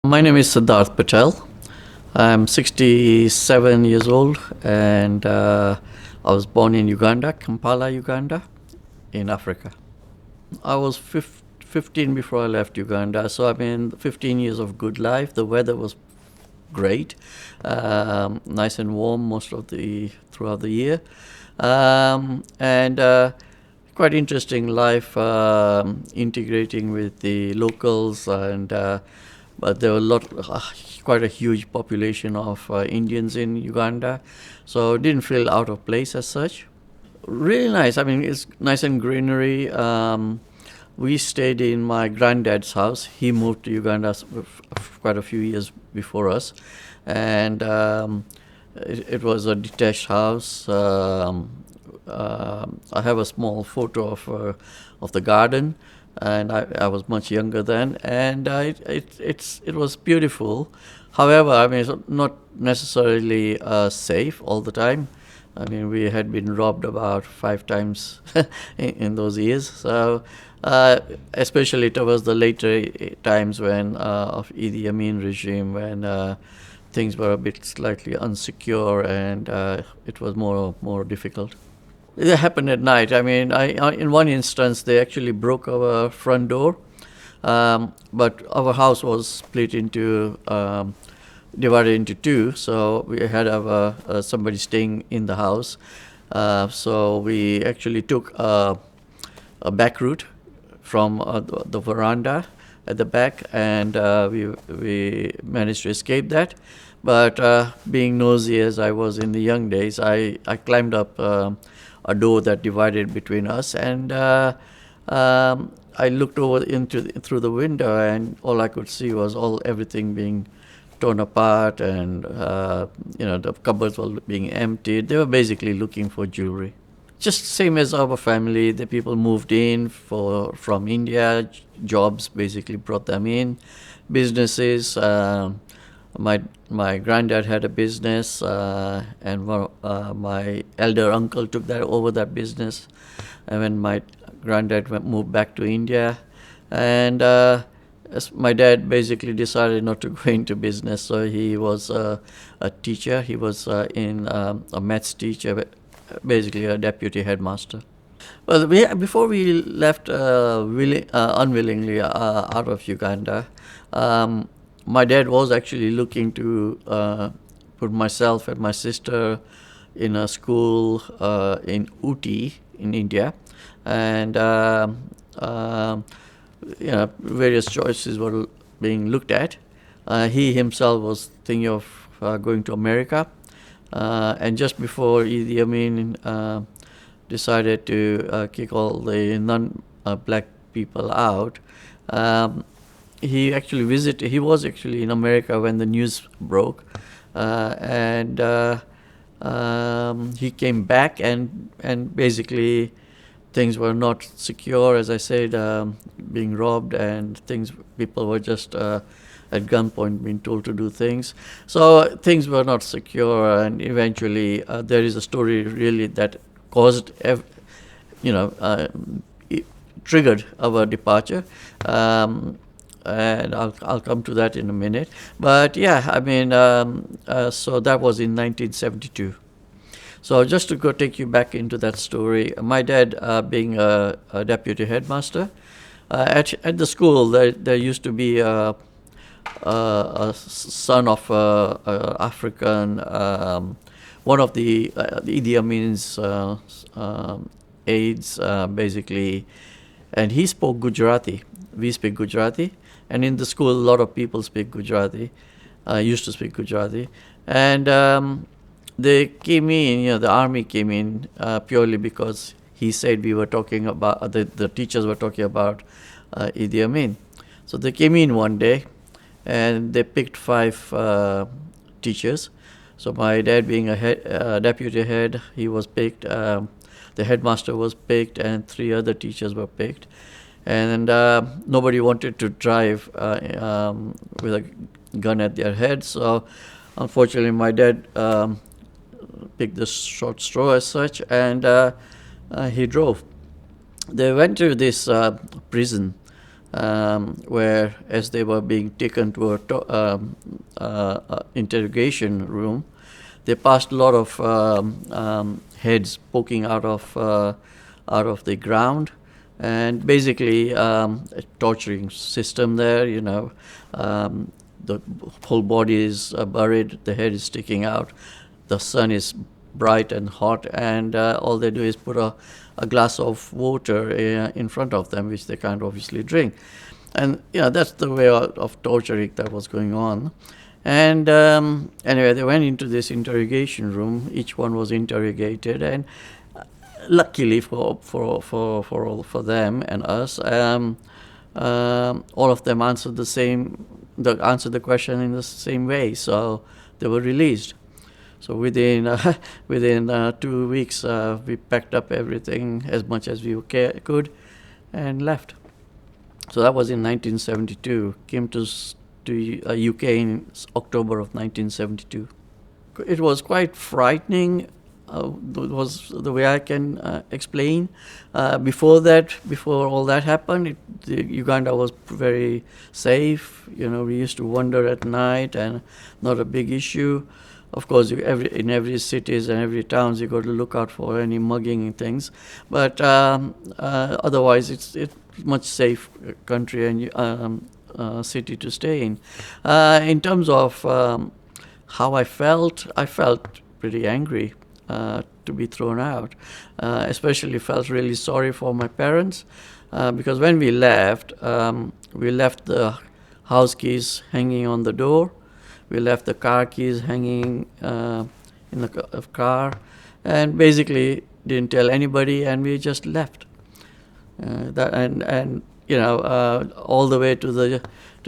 My name is Siddharth Patel. I'm 67 years old and I was born in Uganda, Kampala, Uganda, in Africa. I was 15 before I left Uganda, so I mean 15 years of good life. The weather was great, nice and warm most of the throughout the year, and quite interesting life, integrating with the locals and. But there were quite a huge population of Indians in Uganda, so didn't feel out of place as such. Really nice. I mean, it's nice and greenery. We stayed in my granddad's house. He moved to Uganda quite a few years before us, and it was a detached house. I have a small photo of the garden, and I was much younger then, and it was beautiful. However, I mean, it's not necessarily safe all the time. I mean, we had been robbed about 5 times in those years. So, especially towards the later times when of Idi Amin regime, when things were a bit slightly unsecure and it was more difficult. It happened at night. I mean, in one instance, they actually broke our front door, but our house was split into, divided into two. So we had our somebody staying in the house. So we actually took a back route from the veranda at the back, and we managed to escape that. But being nosy as I was in the young days, I climbed up a door that divided between us, and I looked over through the window, and all I could see was everything being torn apart, and the cupboards were being emptied. They were basically looking for jewelry. Just same as our family, the people moved in from India. Jobs basically brought them in, businesses. My granddad had a business, and my elder uncle took over that business. And when my granddad moved back to India, and my dad basically decided not to go into business, so he was a teacher. He was a maths teacher, basically a deputy headmaster. Well, before we left unwillingly out of Uganda, my dad was actually looking to put myself and my sister in a school in Uti in India, and various choices were being looked at. He himself was thinking of going to America, and just before Idi Amin decided to kick all the non-black people out, he was actually in America when the news broke, and he came back, and basically things were not secure, as I said, being robbed, and people were just at gunpoint being told to do things. So things were not secure, and eventually there is a story really that caused, triggered our departure. And I'll come to that in a minute. But yeah, I mean, so that was in 1972. So just to take you back into that story, my dad, being a deputy headmaster, at the school there used to be a son of African, one of the Idi Amin's aides, basically, and he spoke Gujarati. We speak Gujarati. And in the school, a lot of people speak Gujarati, used to speak Gujarati. And they came in, the army came in purely because he said we were talking about, the teachers were talking about Idi Amin. So they came in one day, and they picked 5 teachers. So my dad being a deputy head, he was picked. The headmaster was picked, and 3 other teachers were picked. And nobody wanted to drive with a gun at their head. So unfortunately, my dad picked the short straw as such, and he drove. They went to this prison where as they were being taken to a interrogation room, they passed a lot of heads poking out of the ground, and basically a torturing system there. The whole body is buried, the head is sticking out, the sun is bright and hot, and all they do is put a glass of water in front of them, which they can't obviously drink. And that's the way of torturing that was going on. And anyway, they went into this interrogation room. Each one was interrogated, and luckily for them and us, all of them answered the question in the same way. So they were released. So within 2 weeks, we packed up everything as much as we could and left. So that was in 1972. Came to UK in October of 1972. It was quite frightening. Was the way I can explain. Before all that happened, Uganda was very safe. We used to wander at night, and not a big issue. Of course, in every cities and every towns, you got to look out for any mugging and things. But otherwise, it's much safe country and city to stay in. In terms of how I felt pretty angry to be thrown out. Especially felt really sorry for my parents because when we left the house keys hanging on the door. We left the car keys hanging in the car, and basically didn't tell anybody, and we just left. All the way to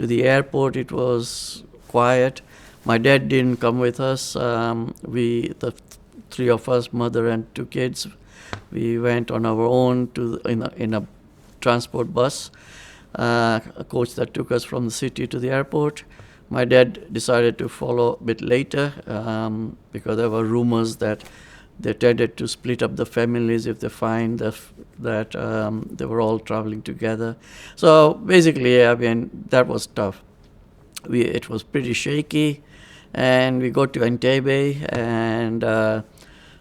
the airport, it was quiet. My dad didn't come with us. The three of us, mother and two kids, we went on our own in a transport bus, a coach that took us from the city to the airport. My dad decided to follow a bit later because there were rumors that they tended to split up the families if they find that they were all traveling together. So basically, that was tough. It was pretty shaky, and we got to Entebbe, and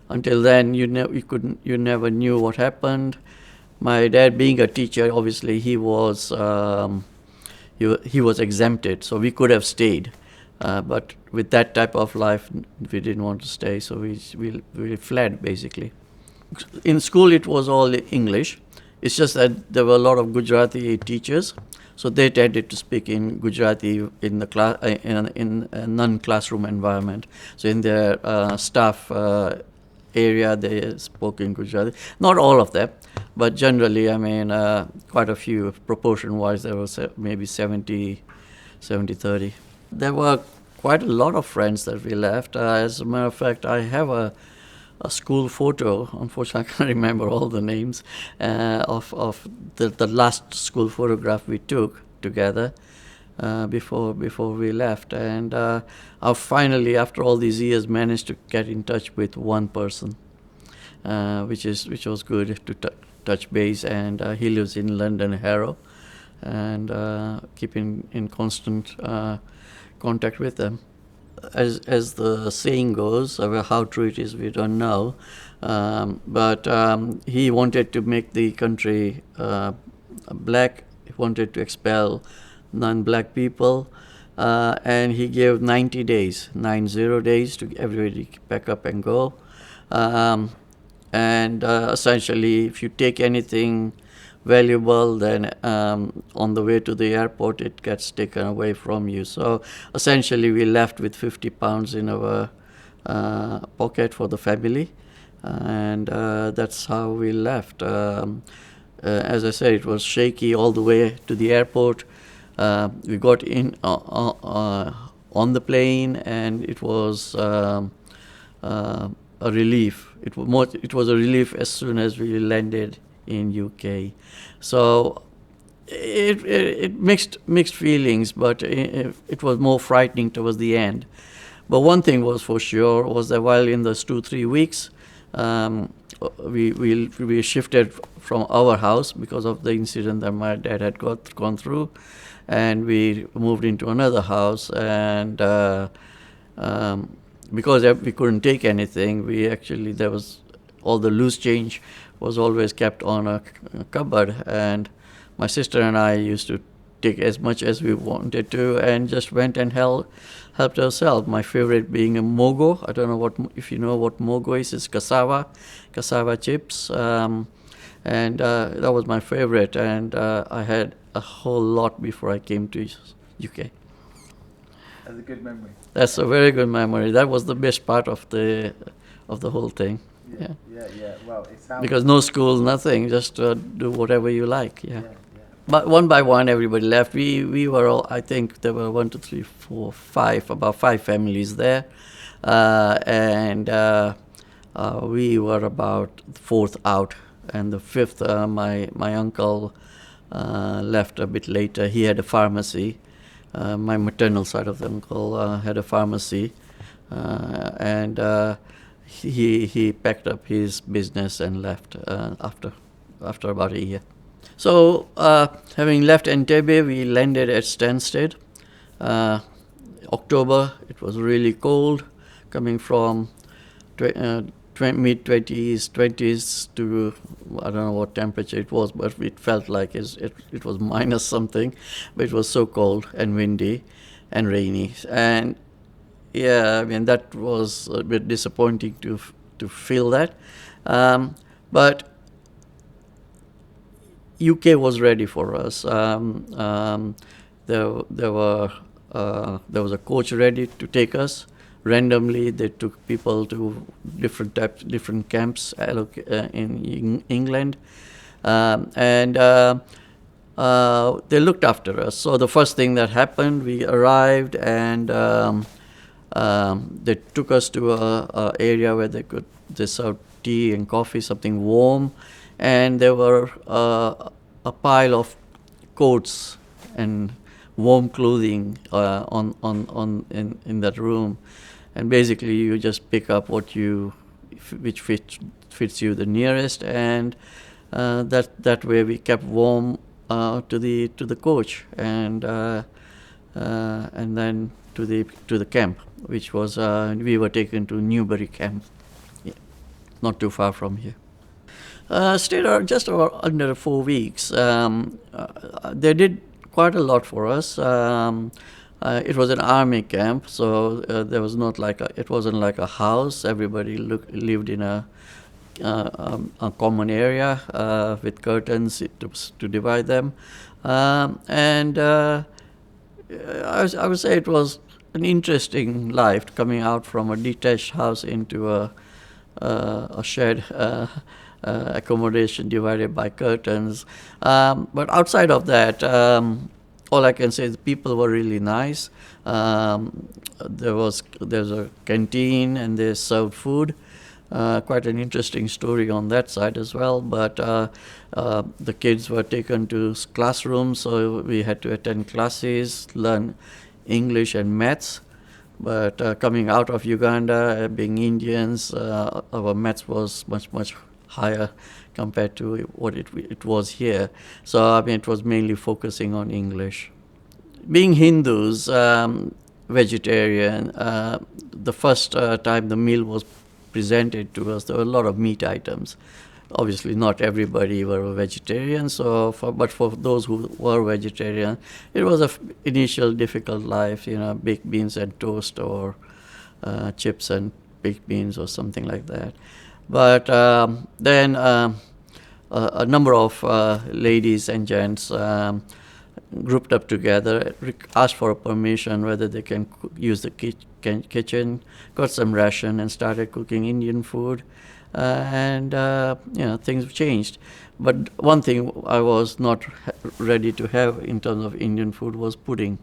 until then, you never knew what happened. My dad, being a teacher, obviously he was exempted, so we could have stayed. But with that type of life, we didn't want to stay, so we fled, basically. In school, it was all English. It's just that there were a lot of Gujarati teachers, so they tended to speak in Gujarati in the class in a non-classroom environment. So in their staff area, they spoke in Gujarati. Not all of them, but generally, quite a few. Proportion-wise, there was maybe 70-30. There were quite a lot of friends that we left. As a matter of fact, I have a school photo. Unfortunately, I can't remember all the names of the last school photograph we took together before we left. And I finally, after all these years, managed to get in touch with one person, which was good to touch base. And he lives in London, Harrow, and keep in constant contact with them. As the saying goes, how true it is, we don't know. But he wanted to make the country black. He wanted to expel non-black people, and he gave 90 days to everybody pack up and go. And essentially, if you take anything valuable, then on the way to the airport, it gets taken away from you. So essentially, we left with 50 pounds in our pocket for the family, and that's how we left. As I said, it was shaky all the way to the airport. We got in on the plane, and it was a relief. It was a relief as soon as we landed in UK. So it mixed feelings, but it was more frightening towards the end. But one thing was for sure was that while in those 2-3 weeks, we shifted from our house because of the incident that my dad had gone through, and we moved into another house. And because we couldn't take anything, there was all the loose change was always kept on a cupboard, and my sister and I used to take as much as we wanted to and just went and helped ourselves. My favorite being a mogo. I don't know if you know what mogo is. It's cassava chips, and that was my favorite. And I had a whole lot before I came to UK. That's a good memory. That's a very good memory. That was the best part of the whole thing. Yeah. Well, it sounds because no school, nothing. Just do whatever you like. Yeah. Yeah. But one by one, everybody left. We were all. I think there were 1, 2, 3, 4, 5. About 5 families there, and we were about the 4th out, and the 5th. My uncle left a bit later. He had a pharmacy. My maternal side of the uncle had a pharmacy, and he packed up his business and left after about a year. So, having left Entebbe, we landed at Stansted. October, it was really cold, coming from mid-20s to, I don't know what temperature it was, but it felt like it was minus something, but it was so cold and windy and rainy. And yeah, I mean, that was a bit disappointing to feel that. But UK was ready for us. There was a coach ready to take us. Randomly, they took people to different camps in England, and they looked after us. So the first thing that happened, we arrived, and they took us to a area where they served tea and coffee, something warm, and there were a pile of coats and warm clothing in that room, and basically you just pick up which fits you the nearest, and that way we kept warm to the coach, and then to the camp, which was we were taken to Newbury camp, not too far from here. Stayed just about under 4 weeks. They did quite a lot for us. It was an army camp, so there was it wasn't like a house. Everybody lived in a common area with curtains to divide them, and I would say it was an interesting life, coming out from a detached house into a shared accommodation divided by curtains. But outside of that, all I can say is people were really nice. There's a canteen, and they served food. Quite an interesting story on that side as well. But the kids were taken to classrooms, so we had to attend classes, learn English and maths. But coming out of Uganda, being Indians, our maths was much higher compared to what it was here. So I mean, it was mainly focusing on English. Being Hindus, vegetarian, the first time the meal was presented to us, there were a lot of meat items. Obviously, not everybody were a vegetarian, but for those who were vegetarian, it was an initial difficult life, baked beans and toast, or chips and baked beans, or something like that. But then a number of ladies and gents grouped up together, asked for a permission whether they can use the kitchen, got some ration, and started cooking Indian food. And things have changed. But one thing I was not ready to have in terms of Indian food was pudding.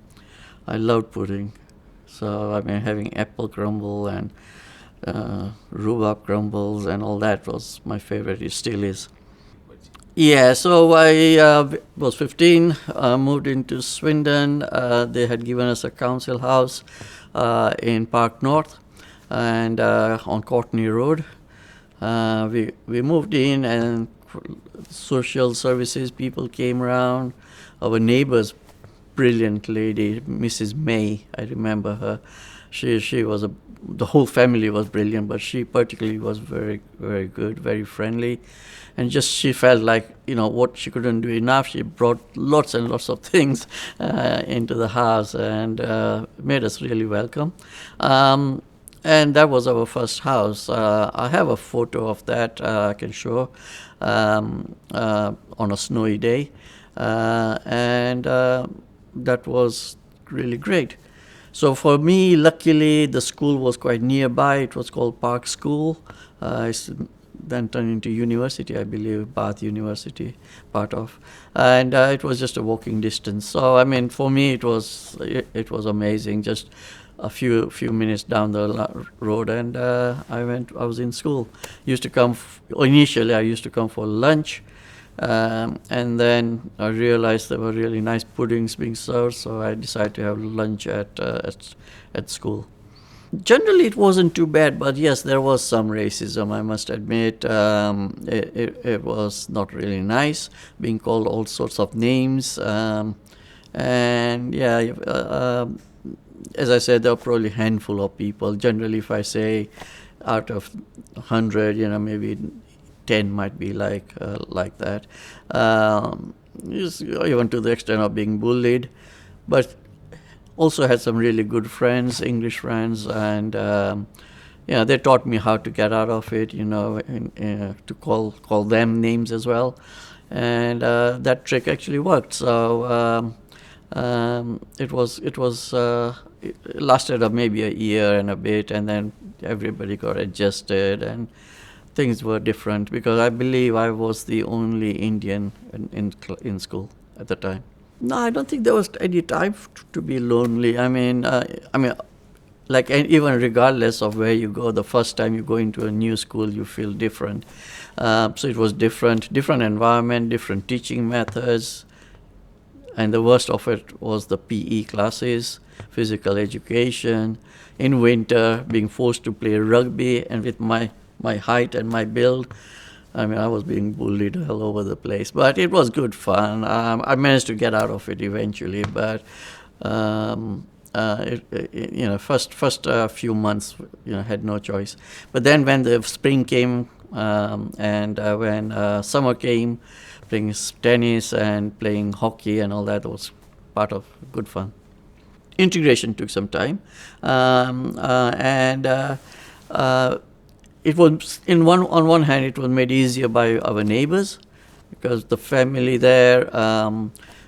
I loved pudding. So I mean, having apple crumble and rhubarb crumbles and all that was my favorite. It still is. Yeah, so I was 15, moved into Swindon. They had given us a council house in Park North and on Courtney Road. We moved in, and social services people came around. Our neighbors, brilliant lady, Mrs. May, I remember her. She was the whole family was brilliant, but she particularly was very, very good, very friendly, and just she felt like, what she couldn't do enough. She brought lots and lots of things into the house, and made us really welcome. And that was our first house. I have a photo of that I can show on a snowy day, and that was really great. So for me, luckily, the school was quite nearby. It was called Park School. It's then turned into university, I believe, Bath University, part of, and it was just a walking distance. So I mean, for me, it was amazing. Just a few minutes down the road, and I was in school. Used to come initially. I used to come for lunch. And then I realized there were really nice puddings being served, so I decided to have lunch at school. Generally, it wasn't too bad, but yes, there was some racism, I must admit. It was not really nice, being called all sorts of names. And yeah, as I said, there were probably a handful of people. Generally, if I say out of 100, maybe 10 might be like that. Even to the extent of being bullied, but also had some really good friends, English friends, and they taught me how to get out of it. To call them names as well, and that trick actually worked. So it lasted maybe a year and a bit, and then everybody got adjusted, and things were different because I believe I was the only Indian in school at the time. No, I don't think there was any time to be lonely. I mean, like even regardless of where you go, the first time you go into a new school, you feel different. So it was different environment, different teaching methods, and the worst of it was the PE classes, physical education. In winter, being forced to play rugby, and with my height and my build, I mean, I was being bullied all over the place. But it was good fun. I managed to get out of it eventually, but first few months, had no choice. But then when the spring came and when summer came, playing tennis and playing hockey and all that was part of good fun. Integration took some time, and it was on one hand it was made easier by our neighbors, because the family there,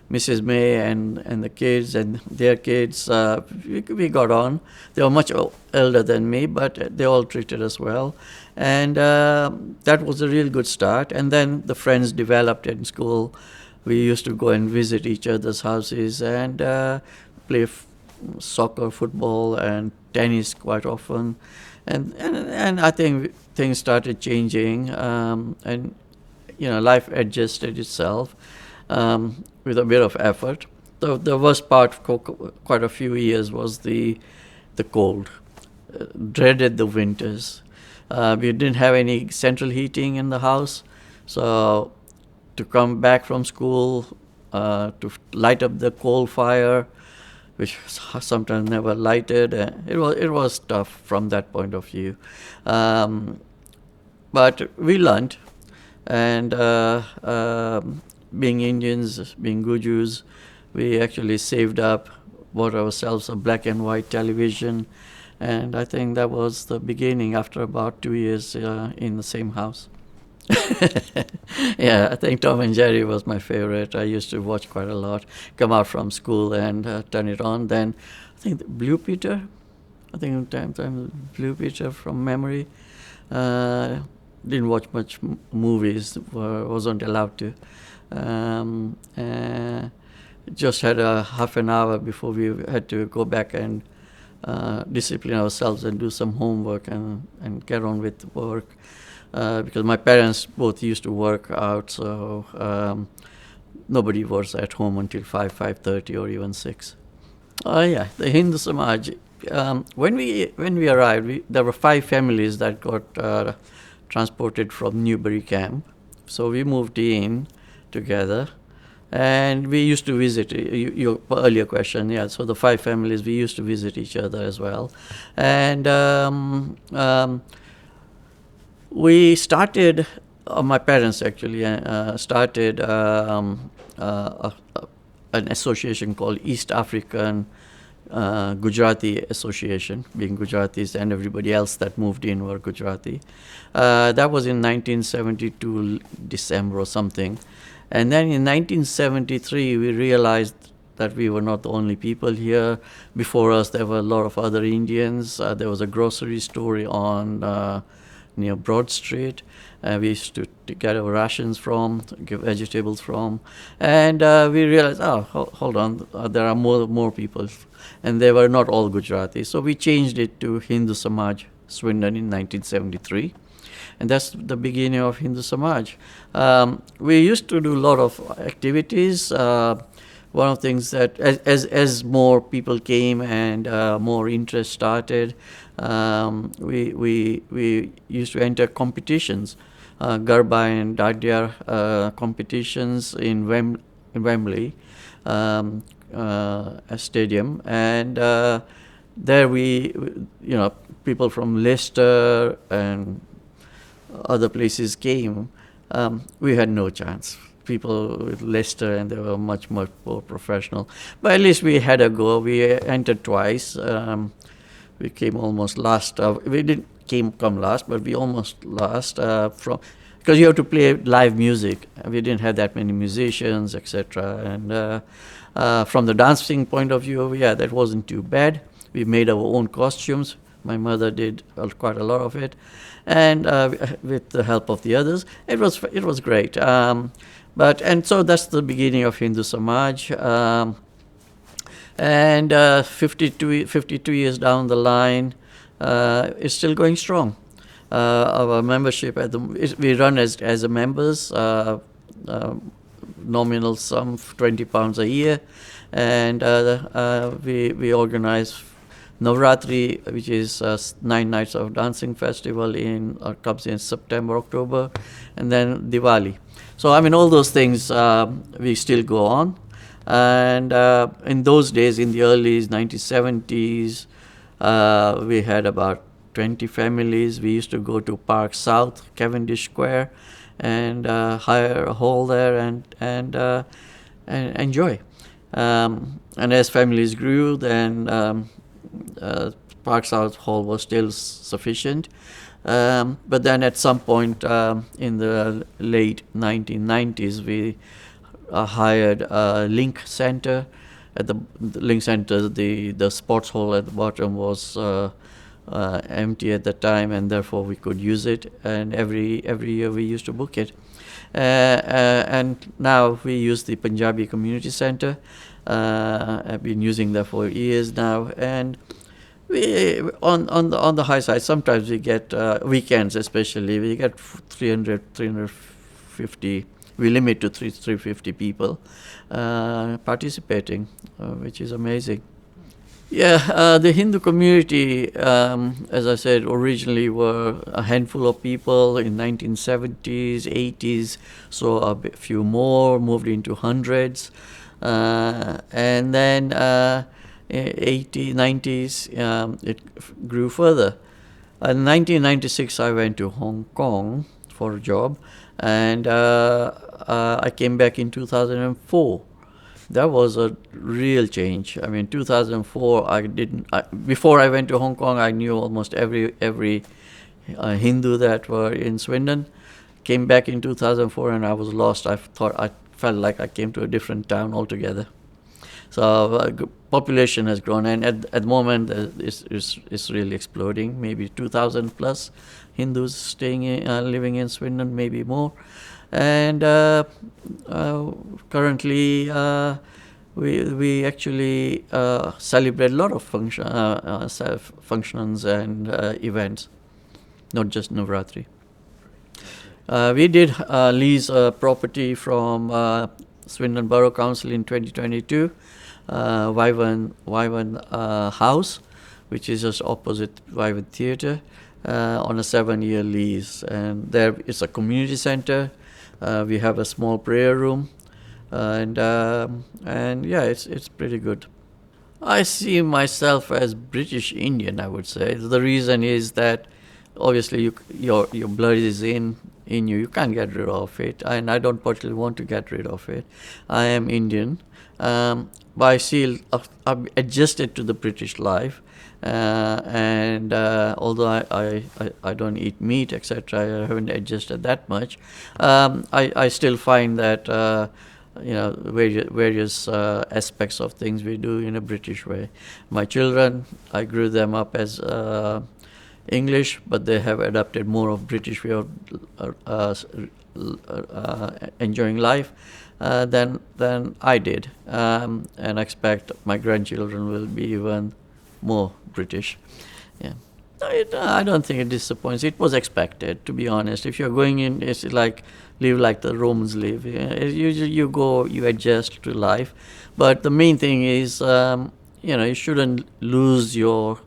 Mrs. May and the kids and their kids, we got on. They were much elder than me, but they all treated us well, and that was a real good start. And then the friends developed in school. We used to go and visit each other's houses and play soccer, football, and tennis quite often. And I think things started changing, and life adjusted itself with a bit of effort. The worst part for quite a few years was the cold. Dreaded the winters. We didn't have any central heating in the house, so to come back from school, to light up the coal fire, which sometimes never lighted. It was tough from that point of view, but we learned, and being Indians, being Gujus, we actually saved up, bought ourselves a black and white television, and I think that was the beginning. After about 2 years in the same house. Yeah, I think Tom and Jerry was my favorite. I used to watch quite a lot. Come out from school and turn it on. Then I think Blue Peter. I think time Blue Peter from memory. Didn't watch much movies. Wasn't allowed to. Just had a half an hour before we had to go back and discipline ourselves and do some homework and get on with work. Because my parents both used to work out, so nobody was at home until 5:30 or even 6. Yeah, the Hindu Samaj. When we arrived, there were 5 families that got transported from Newbury camp. So we moved in together, and we used to visit. Your earlier question, yeah. So the 5 families, we used to visit each other as well, and we started. My parents actually started an association called East African Gujarati Association, being Gujaratis, and everybody else that moved in were Gujarati. That was in 1972 December or something. And then in 1973 we realized that we were not the only people here. Before us there were a lot of other Indians. There was a grocery store on near Broad Street. We used to get our rations from, get vegetables from, and we realized, hold on, there are more people, and they were not all Gujarati. So we changed it to Hindu Samaj Swindon in 1973, and that's the beginning of Hindu Samaj. We used to do a lot of activities. One of the things that as more people came and more interest started, we used to enter competitions, Garba and Dadia competitions in Wembley stadium, and there people from Leicester and other places came. We had no chance. People with Leicester, and they were much more professional. But at least we had a go. We entered twice. We came almost last. We didn't come last, but we almost last because you have to play live music. We didn't have that many musicians, etc. And from the dancing point of view, yeah, that wasn't too bad. We made our own costumes. My mother did quite a lot of it, and with the help of the others, it was great. So that's the beginning of Hindu Samaj. And 52 years down the line, it's still going strong. Our membership we run as a members, nominal sum of £20 a year, and we organize Navratri, which is 9 nights of dancing festival comes in September, October, and then Diwali. So all those things we still go on. And in those days, in the early 1970s, we had about 20 families. We used to go to Park South, Cavendish Square, and hire a hall there and enjoy. And as families grew, then Park South Hall was still sufficient. But then at some point in the late 1990s, we hired a Link Center. At the Link Center, the sports hall at the bottom was empty at the time, and therefore we could use it. And every year we used to book it. And now we use the Punjabi Community Center. I've been using that for years now, and we on the high side. Sometimes we get weekends, especially we get 350. We limit to 350 people participating, which is amazing. Yeah, the Hindu community, as I said, originally were a handful of people. In 1970s, 80s, so a few more, moved into hundreds. And then 80s, 90s, it grew further. In 1996, I went to Hong Kong for a job, and I came back in 2004. That was a real change. 2004, before I went to Hong Kong, I knew almost every Hindu that were in Swindon. Came back in 2004, and I was lost. I felt like I came to a different town altogether. So population has grown, and at the moment it's really exploding. Maybe 2,000 plus Hindus living in Swindon, maybe more. And currently we actually celebrate a lot of functions and events, not just Navratri. We did lease a property from Swindon Borough Council in 2022, Wyvern House, which is just opposite Wyvern Theatre. on a 7-year lease. And there it's a community center. We have a small prayer room, and yeah, it's pretty good. I see myself as British Indian, I would say. The reason is that obviously your blood is in you. You can't get rid of it, and I don't particularly want to get rid of it. I am Indian, but I feel I've adjusted to the British life, and although I don't eat meat, etc., I haven't adjusted that much. I still find that. Various aspects of things we do in a British way. My children, I grew them up as English, but they have adopted more of British way of enjoying life than I did, and I expect my grandchildren will be even more British. Yeah. I don't think it disappoints. It was expected, to be honest. If you're going in, it's like live like the Romans live. You go, you adjust to life. But the main thing is, you shouldn't lose your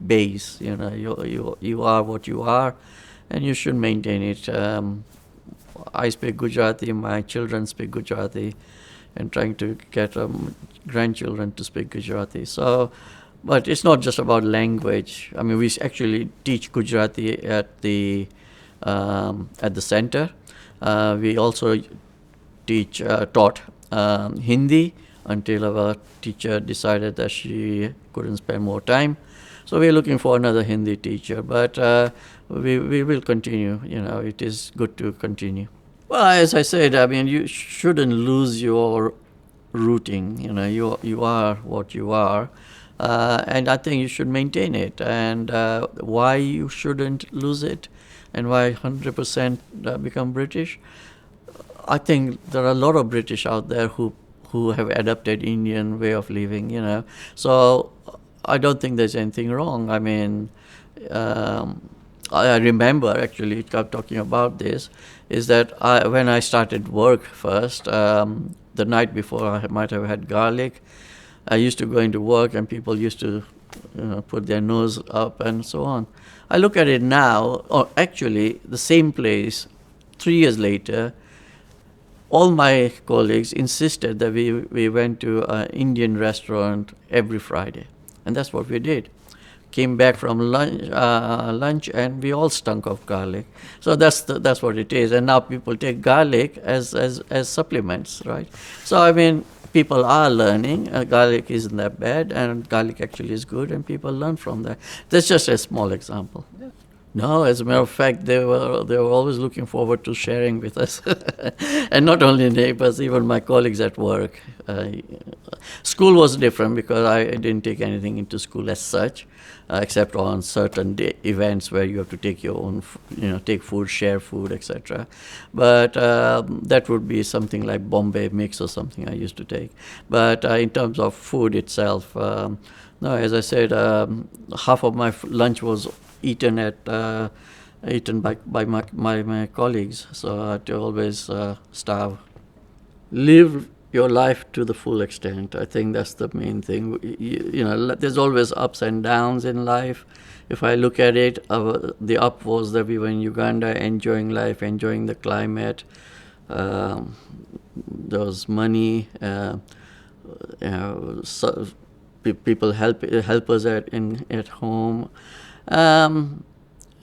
base. You are what you are, and you should maintain it. I speak Gujarati. My children speak Gujarati, and trying to get grandchildren to speak Gujarati. But it's not just about language. I mean, we actually teach Gujarati at the center. We also taught Hindi until our teacher decided that she couldn't spend more time. So we're looking for another Hindi teacher, but we will continue. It is good to continue. Well, as I said, I mean, you shouldn't lose your rooting. You are what you are. And I think you should maintain it. And why you shouldn't lose it, and why 100% become British. I think there are a lot of British out there who have adopted Indian way of living. So I don't think there's anything wrong. I mean, I remember actually talking about this, is that when I started work first, the night before I might have had garlic. I used to go into work and people used to put their nose up and so on. I look at it now, or actually the same place, 3 years later, all my colleagues insisted that we went to an Indian restaurant every Friday. And that's what we did. Came back from lunch and we all stunk of garlic. So that's what it is. And now people take garlic as supplements, right? So I mean, people are learning. Garlic isn't that bad, and garlic actually is good, and people learn from that. That's just a small example. Yeah. No, as a matter of fact, they were always looking forward to sharing with us, and not only neighbors, even my colleagues at work. School was different because I didn't take anything into school as such, except on certain events where you have to take your own, take food, share food, etc. But that would be something like Bombay mix or something I used to take. But in terms of food itself, no, as I said, half of my lunch was eaten by my colleagues, so I had to always starve. Live your life to the full extent. I think that's the main thing. There's always ups and downs in life. If I look at it, the up was that we were in Uganda enjoying life, enjoying the climate. There was money. People help us at home.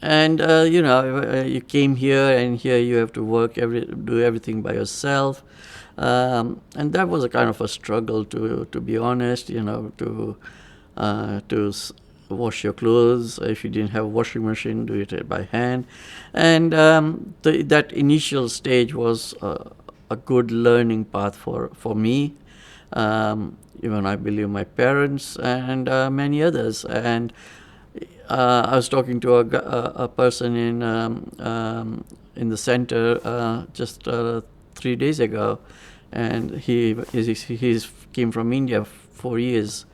You came here, and here you have to do everything by yourself. And that was a kind of a struggle, to be honest, to wash your clothes. If you didn't have a washing machine, do it by hand. And that initial stage was a good learning path for me, even I believe my parents and many others. And I was talking to a person in the center just 3 days ago, and he came from India 4 years,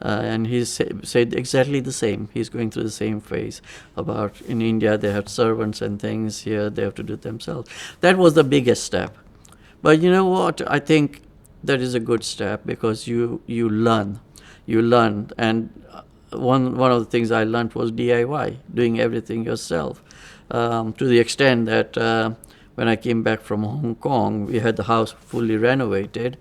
and he said exactly the same. He's going through the same phase. About in India they have servants and things. Here they have to do it themselves. That was the biggest step. But you know what? I think that is a good step, because you learn, and one of the things I learned was DIY, doing everything yourself, to the extent that when I came back from Hong Kong, we had the house fully renovated,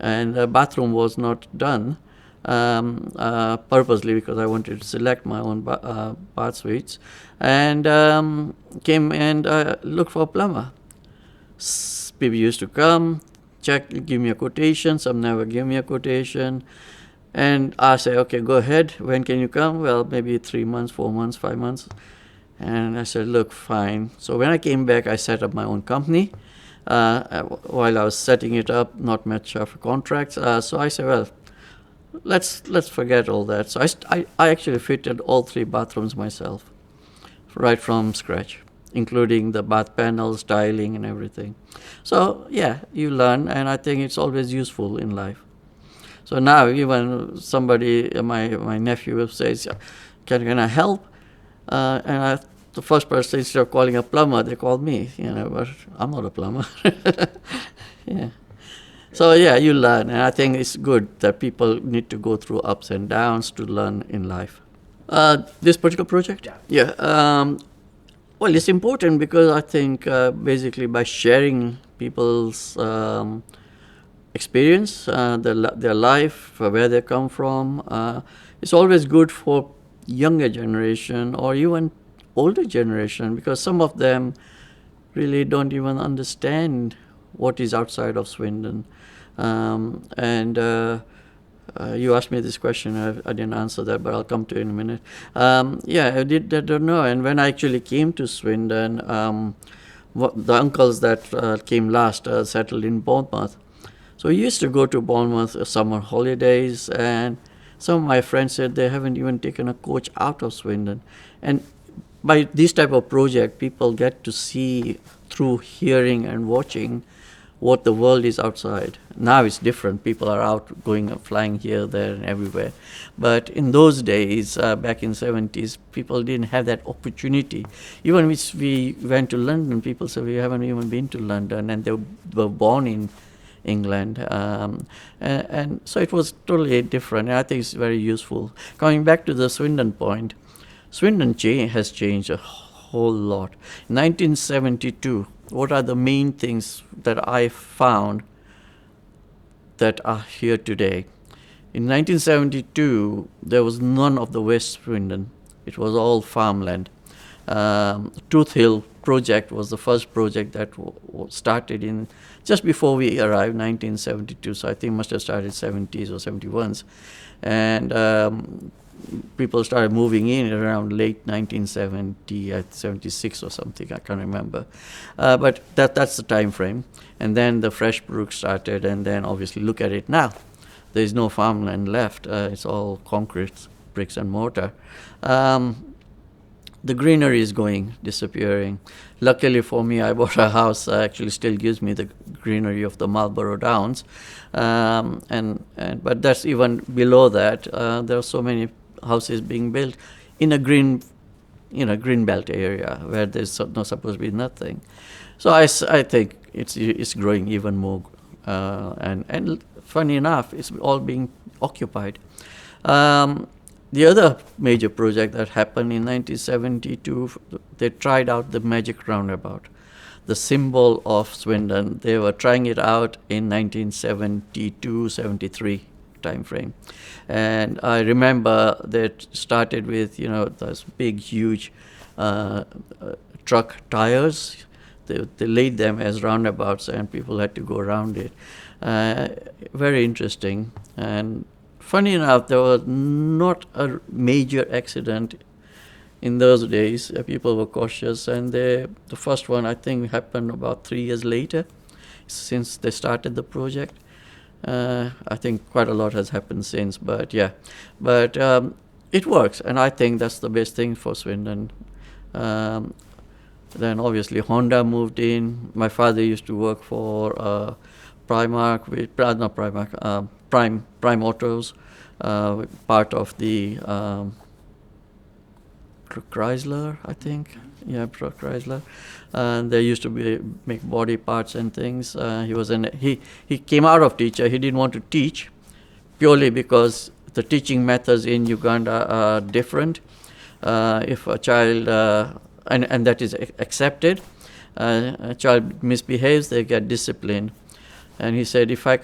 and the bathroom was not done purposely because I wanted to select my own bath suites, and came and looked for a plumber. People used to come, check, give me a quotation. Some never give me a quotation. And I say, okay, go ahead. When can you come? Well, maybe 3 months, 4 months, 5 months. And I said, look, fine. So when I came back, I set up my own company. While I was setting it up, not much of contracts. So I said, well, let's forget all that. So I actually fitted all 3 bathrooms myself, right from scratch, including the bath panels, tiling, and everything. So yeah, you learn, and I think it's always useful in life. So now even somebody, my nephew says, can I help? The first person, instead of calling a plumber, they call me, but I'm not a plumber. Yeah. So yeah, you learn, and I think it's good that people need to go through ups and downs to learn in life. This particular project? Yeah. Yeah. Well, it's important because I think basically by sharing people's experience, their life, where they come from, it's always good for younger generation or even older generation, because some of them really don't even understand what is outside of Swindon. You asked me this question, I didn't answer that, but I'll come to it in a minute. I don't know. And when I actually came to Swindon, the uncles that came last settled in Bournemouth. So we used to go to Bournemouth summer holidays, and some of my friends said they haven't even taken a coach out of Swindon. And by this type of project, people get to see through hearing and watching what the world is outside. Now it's different. People are out going, flying here, there, and everywhere. But in those days, back in 70s, people didn't have that opportunity. Even if we went to London, people said we haven't even been to London, and they were born in England. And so it was totally different. And I think it's very useful. Coming back to the Swindon point, Swindon has changed a whole lot. In 1972, what are the main things that I found that are here today? In 1972, there was none of the West Swindon. It was all farmland. Tooth Hill project was the first project that started in just before we arrived, 1972. So I think must have started 70s or 71s. And people started moving in around late 1970, 76 or something, I can't remember. But that's the time frame. And then the Freshbrook started, and then obviously look at it now. There is no farmland left. It's all concrete, bricks and mortar. The greenery is disappearing. Luckily for me, I bought a house that actually still gives me the greenery of the Marlborough Downs. But that's even below that. There are so many houses being built in a green belt area where there's not supposed to be nothing. So I think it's growing even more. And funny enough, it's all being occupied. The other major project that happened in 1972, they tried out the magic roundabout, the symbol of Swindon. They were trying it out in 1972, 73 time frame. And I remember they started with, those big, huge truck tires. They laid them as roundabouts, and people had to go around it. Very interesting. And funny enough, there was not a major accident in those days. People were cautious, and the first one, I think, happened about 3 years later, since they started the project. I think quite a lot has happened since, but yeah. But it works, and I think that's the best thing for Swindon. Then obviously Honda moved in. My father used to work for Primark, Prime Autos, part of the Chrysler, I think. Yeah, Chrysler. And they used to make body parts and things. He came out of teacher. He didn't want to teach purely because the teaching methods in Uganda are different. If a child, and that is accepted, a child misbehaves, they get disciplined. And he said, if I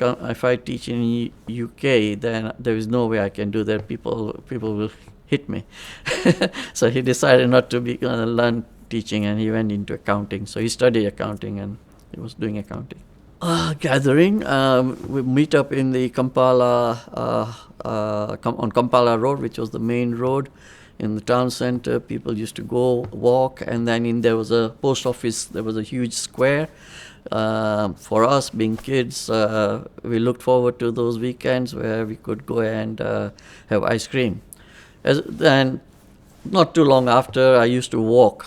teach in UK, then there is no way I can do that. People will hit me. So he decided not to learn teaching, and he went into accounting. So he studied accounting, and he was doing accounting. Gathering, we meet up in the Kampala, on Kampala Road, which was the main road in the town center. People used to go walk, and then there was a post office. There was a huge square. For us, being kids, we looked forward to those weekends where we could go and have ice cream. Then, not too long after, I used to walk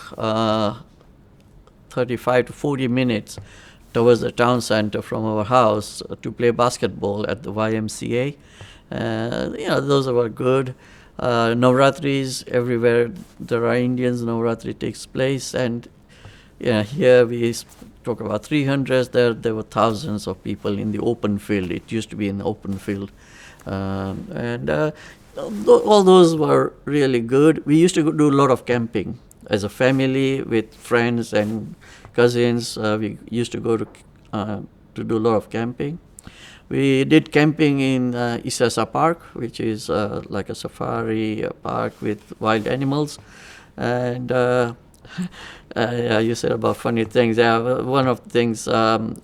35 to 40 minutes towards the town center from our house to play basketball at the YMCA. Those were good. Navratris, everywhere there are Indians, Navratri takes place. And here we talk about 300s, there were thousands of people in the open field. It used to be an open field. All those were really good. We used to do a lot of camping as a family with friends and cousins. We used to go to do a lot of camping. We did camping in Isasa Park, which is like a safari park with wild animals. And you said about funny things. One of the things,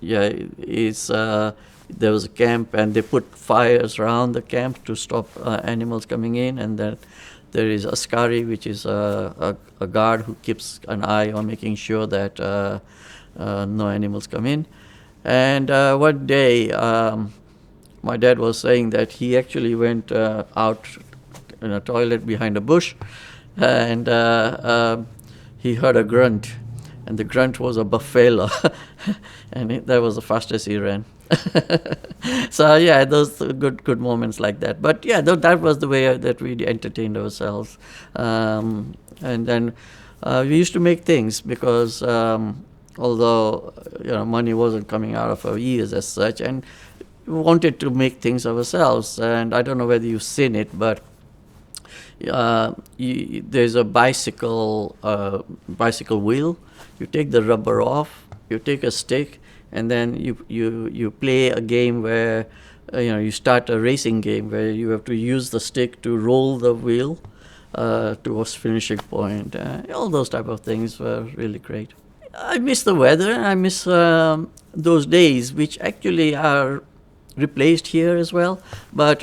is there was a camp, and they put fires around the camp to stop animals coming in. And then there is Askari, which is a guard who keeps an eye on making sure that no animals come in. And one day, my dad was saying that he actually went out in a toilet behind a bush, and he heard a grunt, and the grunt was a buffalo, and that was the fastest he ran. So yeah, those good moments like that. But yeah, that was the way that we entertained ourselves. And then we used to make things because although money wasn't coming out of our ears as such, and we wanted to make things ourselves. And I don't know whether you've seen it, but there's a bicycle wheel. You take the rubber off, you take a stick, and then you play a game where you start a racing game where you have to use the stick to roll the wheel towards finishing point. All those type of things were really great. I miss the weather. I miss those days, which actually are replaced here as well, but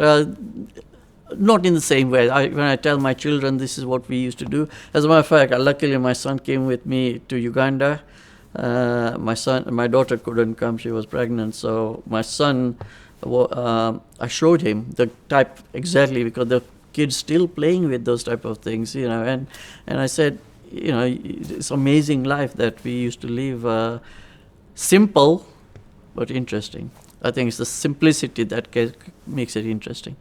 not in the same way. When I tell my children this is what we used to do, as a matter of fact, luckily my son came with me to Uganda. My daughter couldn't come; she was pregnant. So my son, I showed him the type exactly, because the kids still playing with those type of things, and I said, it's amazing life that we used to live. Simple, but interesting. I think it's the simplicity that makes it interesting.